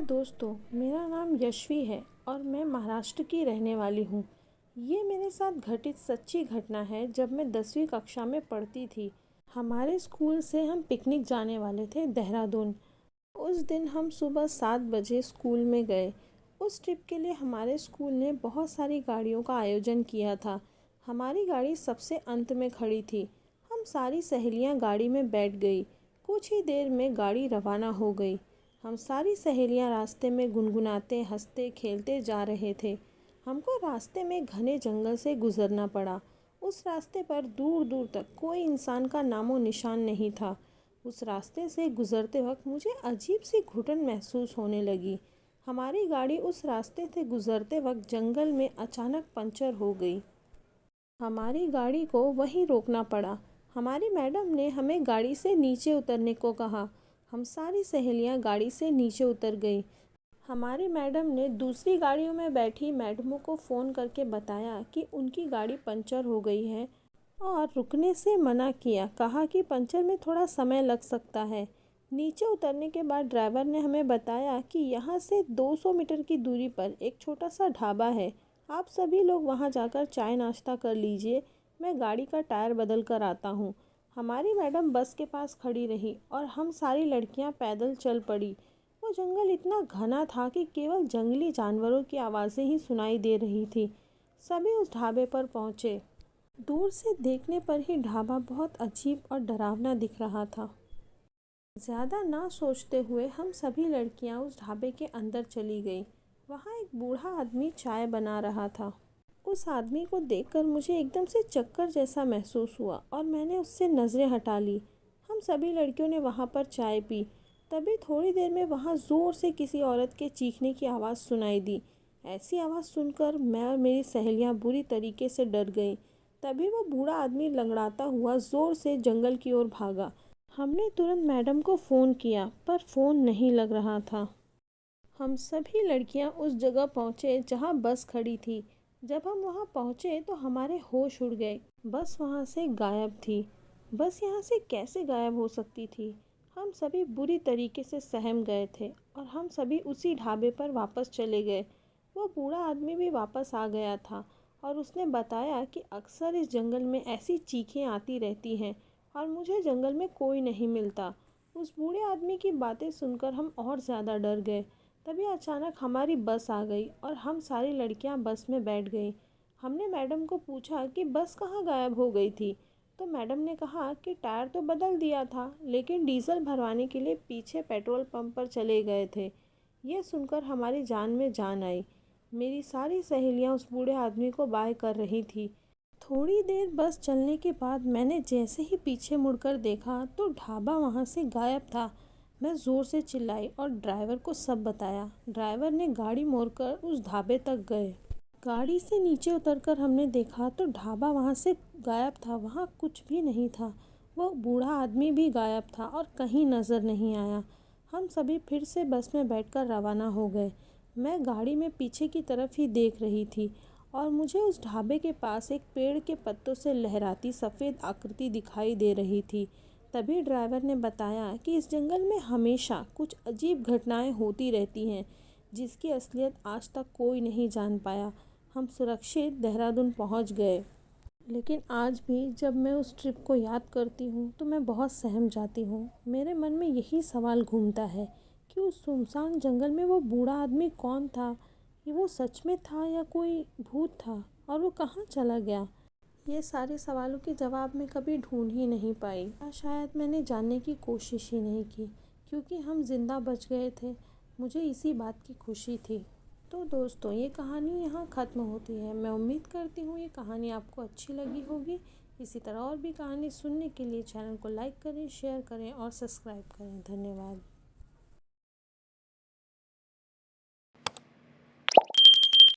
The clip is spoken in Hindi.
दोस्तों, मेरा नाम यशवी है और मैं महाराष्ट्र की रहने वाली हूँ। ये मेरे साथ घटित सच्ची घटना है जब मैं 10वीं कक्षा में पढ़ती थी। हमारे स्कूल से हम पिकनिक जाने वाले थे देहरादून। उस दिन हम सुबह 7 बजे स्कूल में गए। उस ट्रिप के लिए हमारे स्कूल ने बहुत सारी गाड़ियों का आयोजन किया था। हमारी गाड़ी सबसे अंत में खड़ी थी। हम सारी सहेलियाँ गाड़ी में बैठ गई। कुछ ही देर में गाड़ी रवाना हो गई। हम सारी सहेलियां रास्ते में गुनगुनाते हंसते खेलते जा रहे थे। हमको रास्ते में घने जंगल से गुजरना पड़ा। उस रास्ते पर दूर दूर तक कोई इंसान का नामो निशान नहीं था। उस रास्ते से गुजरते वक्त मुझे अजीब सी घुटन महसूस होने लगी। हमारी गाड़ी उस रास्ते से गुजरते वक्त जंगल में अचानक पंचर हो गई। हमारी गाड़ी को वहीं रोकना पड़ा। हमारी मैडम ने हमें गाड़ी से नीचे उतरने को कहा। हम सारी सहेलियां गाड़ी से नीचे उतर गई। हमारी मैडम ने दूसरी गाड़ियों में बैठी मैडमों को फ़ोन करके बताया कि उनकी गाड़ी पंचर हो गई है और रुकने से मना किया। कहा कि पंचर में थोड़ा समय लग सकता है। नीचे उतरने के बाद ड्राइवर ने हमें बताया कि यहाँ से 200 मीटर की दूरी पर एक छोटा सा ढाबा है। आप सभी लोग वहाँ जाकर चाय नाश्ता कर लीजिए। मैं गाड़ी का टायर बदल कर आता हूँ। हमारी मैडम बस के पास खड़ी रही और हम सारी लड़कियाँ पैदल चल पड़ी। वो जंगल इतना घना था कि केवल जंगली जानवरों की आवाज़ें ही सुनाई दे रही थी। सभी उस ढाबे पर पहुँचे। दूर से देखने पर ही ढाबा बहुत अजीब और डरावना दिख रहा था। ज़्यादा ना सोचते हुए हम सभी लड़कियां उस ढाबे के अंदर चली गई। वहाँ एक बूढ़ा आदमी चाय बना रहा था। उस आदमी को देखकर मुझे एकदम से चक्कर जैसा महसूस हुआ और मैंने उससे नज़रें हटा ली। हम सभी लड़कियों ने वहाँ पर चाय पी। तभी थोड़ी देर में वहाँ ज़ोर से किसी औरत के चीखने की आवाज़ सुनाई दी। ऐसी आवाज़ सुनकर मैं और मेरी सहेलियाँ बुरी तरीके से डर गईं। तभी वो बूढ़ा आदमी लंगड़ाता हुआ ज़ोर से जंगल की ओर भागा। हमने तुरंत मैडम को फ़ोन किया पर फ़ोन नहीं लग रहा था। हम सभी लड़कियां उस जगह पहुंचे जहां बस खड़ी थी। जब हम वहां पहुंचे तो हमारे होश उड़ गए। बस वहां से गायब थी। बस यहां से कैसे गायब हो सकती थी? हम सभी बुरी तरीके से सहम गए थे और हम सभी उसी ढाबे पर वापस चले गए। वो बूढ़ा आदमी भी वापस आ गया था और उसने बताया कि अक्सर इस जंगल में ऐसी चीखें आती रहती हैं और मुझे जंगल में कोई नहीं मिलता। उस बूढ़े आदमी की बातें सुनकर हम और ज़्यादा डर गए। तभी अचानक हमारी बस आ गई और हम सारी लड़कियां बस में बैठ गईं। हमने मैडम को पूछा कि बस कहाँ गायब हो गई थी। तो मैडम ने कहा कि टायर तो बदल दिया था लेकिन डीजल भरवाने के लिए पीछे पेट्रोल पंप पर चले गए थे। ये सुनकर हमारी जान में जान आई। मेरी सारी सहेलियां उस बूढ़े आदमी को बाय कर रही थी। थोड़ी देर बस चलने के बाद मैंने जैसे ही पीछे मुड़कर देखा तो ढाबा वहाँ से गायब था। मैं ज़ोर से चिल्लाई और ड्राइवर को सब बताया। ड्राइवर ने गाड़ी मोड़कर उस ढाबे तक गए। गाड़ी से नीचे उतरकर हमने देखा तो ढाबा वहाँ से गायब था। वहाँ कुछ भी नहीं था। वो बूढ़ा आदमी भी गायब था और कहीं नज़र नहीं आया। हम सभी फिर से बस में बैठकर रवाना हो गए। मैं गाड़ी में पीछे की तरफ ही देख रही थी और मुझे उस ढाबे के पास एक पेड़ के पत्तों से लहराती सफ़ेद आकृति दिखाई दे रही थी। तभी ड्राइवर ने बताया कि इस जंगल में हमेशा कुछ अजीब घटनाएं होती रहती हैं जिसकी असलियत आज तक कोई नहीं जान पाया। हम सुरक्षित देहरादून पहुंच गए। लेकिन आज भी जब मैं उस ट्रिप को याद करती हूँ तो मैं बहुत सहम जाती हूँ। मेरे मन में यही सवाल घूमता है कि उस सुनसान जंगल में वो बूढ़ा आदमी कौन था? कि वो सच में था या कोई भूत था और वो कहाँ चला गया? ये सारे सवालों के जवाब मैं कभी ढूंढ ही नहीं पाई या शायद मैंने जानने की कोशिश ही नहीं की क्योंकि हम जिंदा बच गए थे। मुझे इसी बात की खुशी थी। तो दोस्तों, ये कहानी यहाँ ख़त्म होती है। मैं उम्मीद करती हूँ ये कहानी आपको अच्छी लगी होगी। इसी तरह और भी कहानी सुनने के लिए चैनल को लाइक करें, शेयर करें और सब्सक्राइब करें। धन्यवाद।